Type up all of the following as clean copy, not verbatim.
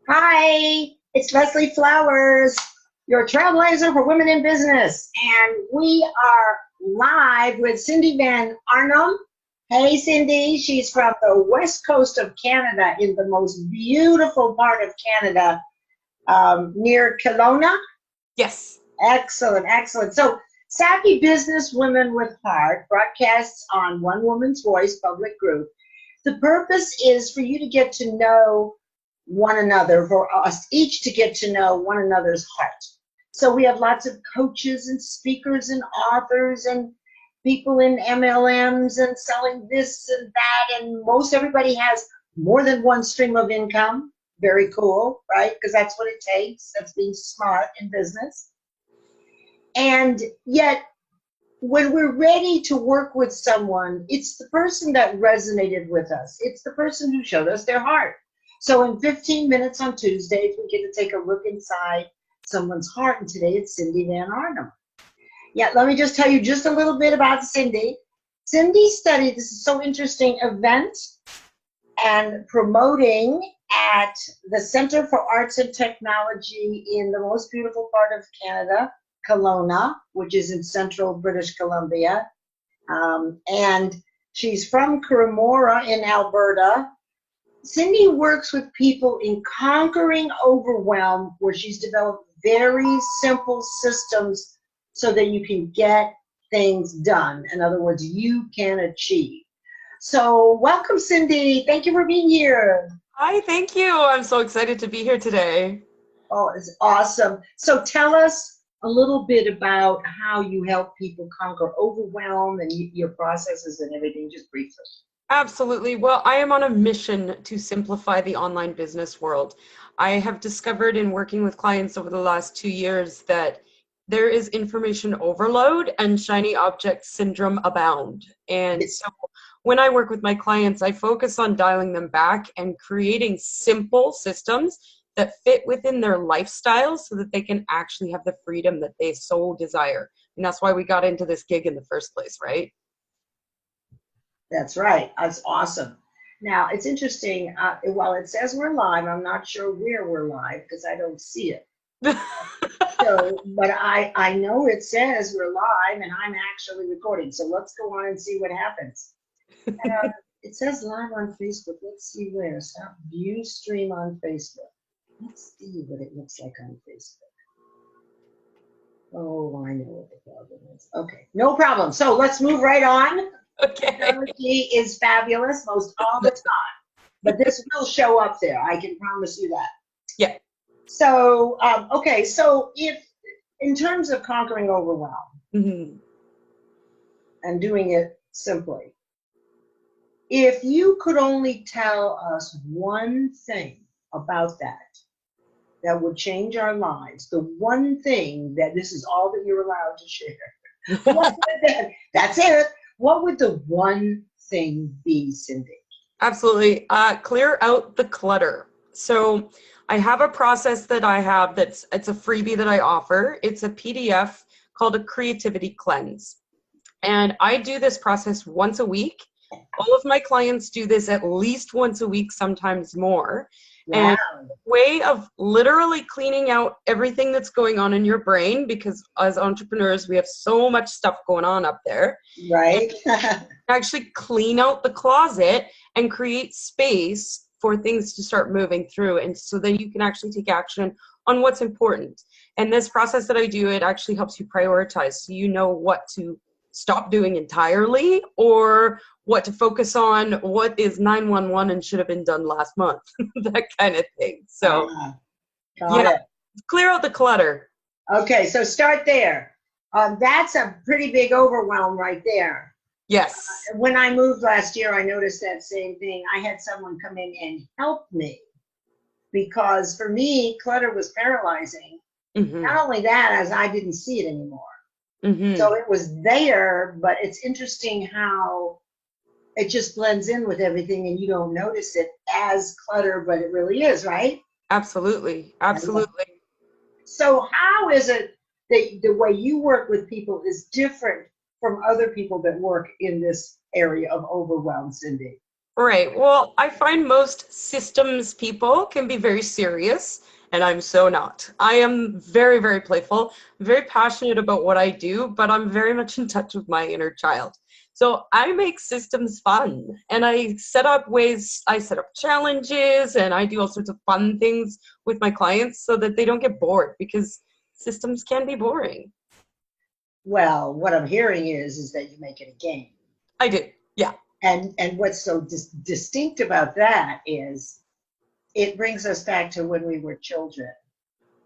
Hi, it's Leslie Flowers, your trailblazer for women in business. And we are live with Cindy Van Arnam. Hey, Cindy, she's from the west coast of Canada in the most beautiful part of Canada, near Kelowna. Yes. Excellent, excellent. So, Savvy Business Women with Heart broadcasts on One Woman's Voice public group. The purpose is for you to get to know one another, for us each to get to know one another's heart. So we have lots of coaches and speakers and authors and people in MLMs and selling this and that, and most everybody has more than one stream of income. Very cool, right? Because that's what it takes. That's being smart in business. And yet, when we're ready to work with someone, it's the person that resonated with us. It's the person who showed us their heart. So in 15 minutes on Tuesdays, we get to take a look inside someone's heart. And today it's Cindy Van Arnam. Yeah, let me just tell you just a little bit about Cindy. Cindy studied, this is so interesting, event and promoting at the Center for Arts and Technology in the most beautiful part of Canada, Kelowna, which is in central British Columbia. And she's from Kuramora in Alberta. Cindy works with people in conquering overwhelm, where she's developed very simple systems so that you can get things done. In other words, you can achieve. So welcome, Cindy. Thank you for being here. Hi, thank you. I'm so excited to be here today. Oh, it's awesome. So tell us a little bit about how you help people conquer overwhelm and your processes and everything, just briefly. Absolutely. Well, I am on a mission to simplify the online business world. I have discovered in working with clients over the last 2 years that there is information overload and shiny object syndrome abound. And so when I work with my clients, I focus on dialing them back and creating simple systems that fit within their lifestyle so that they can actually have the freedom that they so desire. And that's why we got into this gig in the first place, right? That's right. That's awesome. Now, it's interesting. While it says we're live, I'm not sure where we're live because I don't see it. So, but I know it says we're live and I'm actually recording. So let's go on and see what happens. It says live on Facebook. Let's see where. Stop view stream on Facebook. Let's see what it looks like on Facebook. Oh, I know what the problem is. Okay, no problem. So let's move right on. Okay. Technology is fabulous most all the time, but this will show up there. I can promise you that. Yeah. So, okay, so if in terms of conquering overwhelm Mhm. and doing it simply, if you could only tell us one thing about that would change our lives, the one thing that this is all that you're allowed to share, that's it. What would the one thing be, Cindy? Absolutely. Clear out the clutter. So I have a process that I have it's a freebie that I offer. It's a PDF called a creativity cleanse. And I do this process once a week. All of my clients do this at least once a week, sometimes more. Wow. And way of literally cleaning out everything that's going on in your brain, because as entrepreneurs, we have so much stuff going on up there. Right. Actually clean out the closet and create space for things to start moving through, and so then you can actually take action on what's important. And this process that I do, it actually helps you prioritize, so you know what to stop doing entirely or what to focus on, what is 911 and should have been done last month. That kind of thing. So Got yeah, it. clear out the clutter. Okay, so start there. That's a pretty big overwhelm right there. Yes. When I moved last year, I noticed that same thing. I had someone come in and help me because for me, clutter was paralyzing. Mm-hmm. Not only that, as I didn't see it anymore. Mm-hmm. So it was there, but it's interesting how it just blends in with everything and you don't notice it as clutter, but it really is, right? Absolutely. Absolutely. So how is it that the way you work with people is different from other people that work in this area of overwhelm, Cindy? Right. Well, I find most systems people can be very serious, and I'm so not. I am very, very playful, very passionate about what I do, but I'm very much in touch with my inner child. So I make systems fun, and I set up challenges, and I do all sorts of fun things with my clients so that they don't get bored because systems can be boring. Well, what I'm hearing is that you make it a game. I do. Yeah. And what's so distinct about that is it brings us back to when we were children,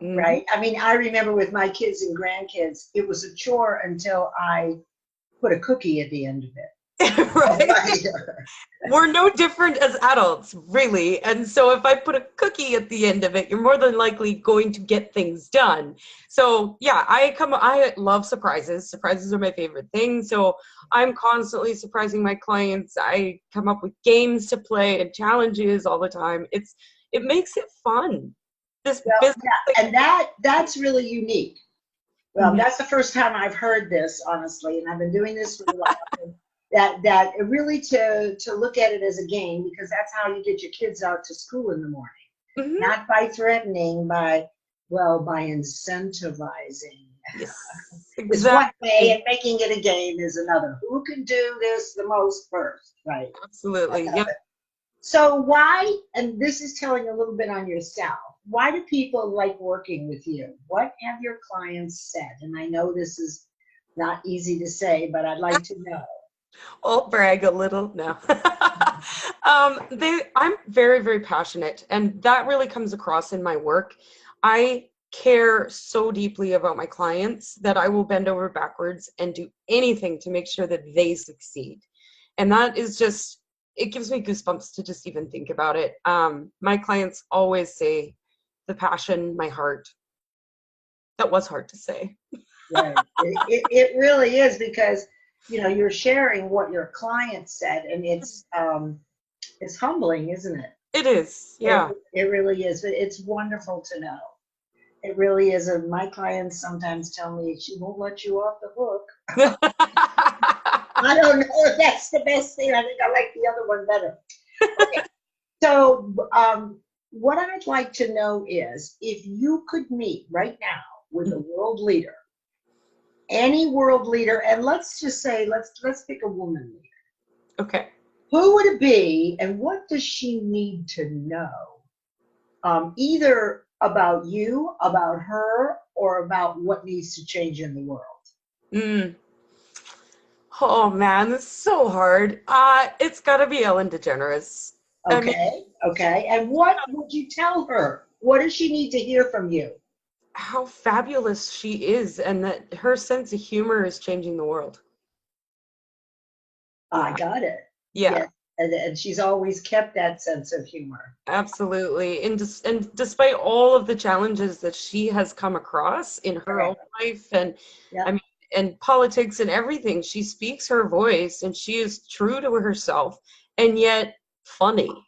Hmm. right? I mean, I remember with my kids and grandkids, it was a chore until I put a cookie at the end of it. Right. Right. We're no different as adults, really. And so if I put a cookie at the end of it, you're more than likely going to get things done. So yeah, I love surprises. Surprises are my favorite thing. So I'm constantly surprising my clients. I come up with games to play and challenges all the time. It makes it fun. This Well, business yeah, and that's really unique. Well, thing. that's the first time I've heard this, honestly, and I've been doing this for a while. That really to look at it as a game, because that's how you get your kids out to school in the morning. Mhm. Not by threatening, by incentivizing Yes, is one way, exactly. and making it a game is another. Who can do this the most first, right? I Absolutely. love Yep. it. So why, and this is telling a little bit on yourself, why do people like working with you? What have your clients said? And I know this is not easy to say, but I'd like to know. I'll brag a little. No. I'm very, very passionate, and that really comes across in my work. I care so deeply about my clients that I will bend over backwards and do anything to make sure that they succeed. And that is just, it gives me goosebumps to just even think about it. My clients always say the passion, my heart. That was hard to say. Right. It really is, because you're sharing what your client said, and it's humbling, isn't it? It is, It yeah. it really is. But it's wonderful to know. It really is. And my clients sometimes tell me she won't let you off the hook. I don't know if that's the best thing. I think I like the other one better. Okay. So, what I'd like to know is if you could meet right now with a world leader, any world leader, and let's just say let's pick a woman leader. Okay. Who would it be, and what does she need to know? Either about you, about her, or about what needs to change in the world. Mm. Oh man, it's so hard. It's gotta be Ellen DeGeneres. I mean, Okay, okay. And what would you tell her? What does she need to hear from you? how fabulous she is, and that her sense of humor is changing the world. I Yeah, got it. yeah, Yes. And she's always kept that sense of humor. absolutely. And despite all of the challenges that she has come across in her own Correct. life, and I Yep. mean, and politics and everything, she speaks her voice, and she is true to herself, and yet funny.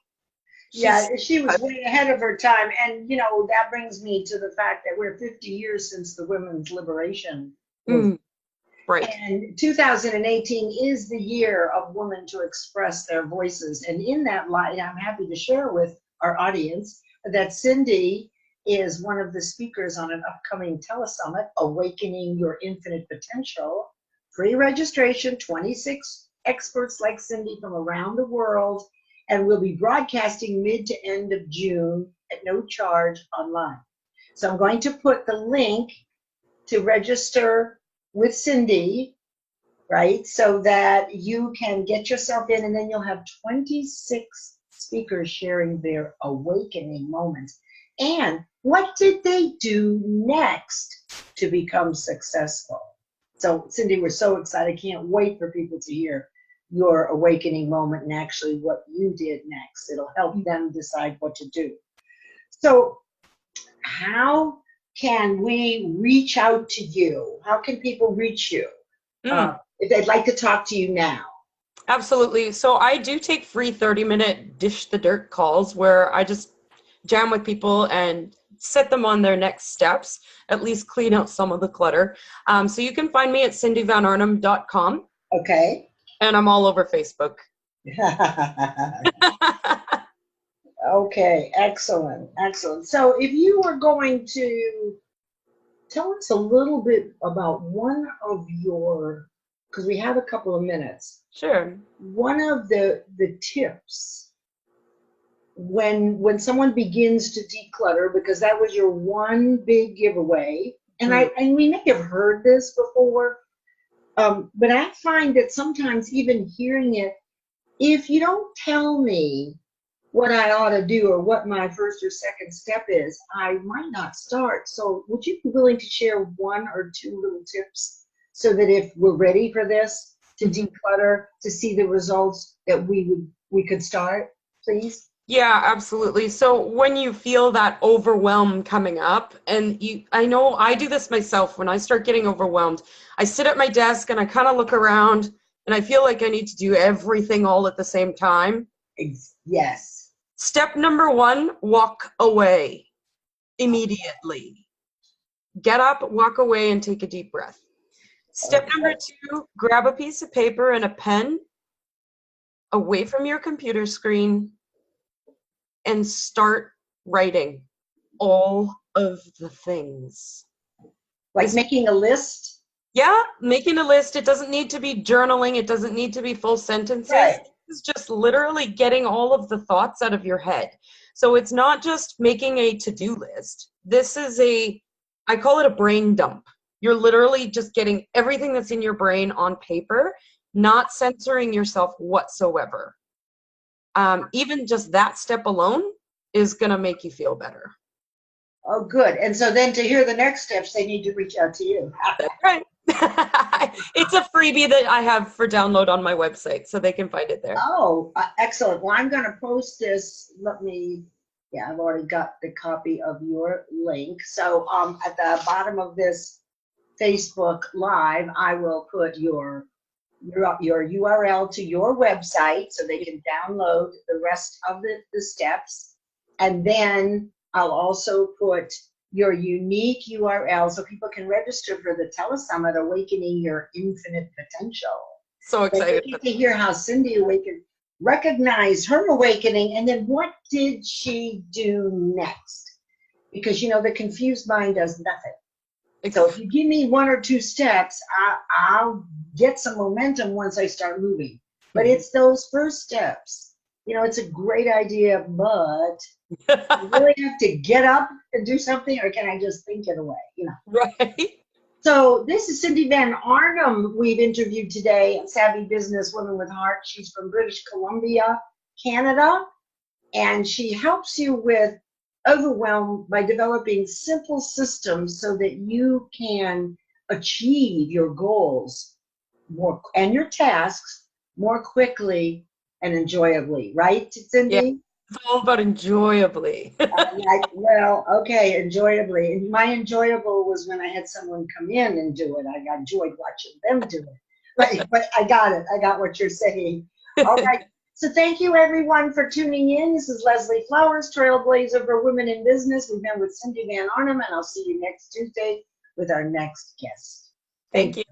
She's Yeah, she was way ahead of her time. And, that brings me to the fact that we're 50 years since the women's liberation movement. mm, right. And 2018 is the year of women to express their voices. And in that light, I'm happy to share with our audience that Cindy is one of the speakers on an upcoming telesummit, Awakening Your Infinite Potential. Free registration, 26 experts like Cindy from around the world, and we'll be broadcasting mid to end of June at no charge online. So I'm going to put the link to register with Cindy, right? So that you can get yourself in, and then you'll have 26 speakers sharing their awakening moments. And what did they do next to become successful? So, Cindy, we're so excited. I can't wait for people to hear your awakening moment and actually what you did next. It'll help them decide what to do. So, how can we reach out to you? How can people reach you Mm. if they'd like to talk to you now? Absolutely. So I do take free 30-minute dish the dirt calls where I just jam with people and set them on their next steps, at least clean out some of the clutter. So you can find me at cindyvanarnam.com, Okay. and I'm all over Facebook. Okay, excellent, excellent. So if you were going to tell us a little bit about one of your, because we have a couple of minutes, Sure. one of the tips when someone begins to declutter, because that was your one big giveaway, and we may have heard this before, but I find that sometimes even hearing it, if you don't tell me what I ought to do or what my first or second step is, I might not start. So would you be willing to share one or two little tips so that if we're ready for this to declutter, to see the results, that we could start, please? Yeah, absolutely. So when you feel that overwhelm coming up, and I know I do this myself, when I start getting overwhelmed, I sit at my desk and I kind of look around and I feel like I need to do everything all at the same time. Yes. Step number one, walk away immediately. Get up, walk away, and take a deep breath. Step number two, grab a piece of paper and a pen away from your computer screen and start writing all of the things. Like making a list? Yeah, making a list. It doesn't need to be journaling. It doesn't need to be full sentences. Right. It's just literally getting all of the thoughts out of your head. So it's not just making a to-do list. This is I call it a brain dump. You're literally just getting everything that's in your brain on paper, not censoring yourself whatsoever. Even just that step alone is going to make you feel better. Oh, good. And so then to hear the next steps, they need to reach out to you. Right. It's a freebie that I have for download on my website, so they can find it there. Oh, excellent. Well, I'm going to post this. I've already got the copy of your link. So at the bottom of this Facebook Live, I will put your URL to your website so they can download the rest of the steps. And then I'll also put your unique URL so people can register for the telesummit, Awakening Your Infinite Potential. So excited. They get to hear how Cindy recognized her awakening, and then what did she do next? Because, the confused mind does nothing. So if you give me one or two steps, I'll get some momentum once I start moving. But it's those first steps. It's a great idea, but you really have to get up and do something, or can I just think it away? Right. So this is Cindy Van Arnam we've interviewed today, Savvy Business Woman with Heart. She's from British Columbia, Canada, and she helps you with overwhelm by developing simple systems so that you can achieve your goals more and your tasks more quickly and enjoyably, right, Cindy? Yeah, it's all about enjoyably. Well, okay, enjoyably. And my enjoyable was when I had someone come in and do it. I enjoyed watching them do it. But I got it. I got what you're saying. All right. So thank you, everyone, for tuning in. This is Leslie Flowers, Trailblazer for Women in Business. We've been with Cindy Van Arnam, and I'll see you next Tuesday with our next guest. Thank you.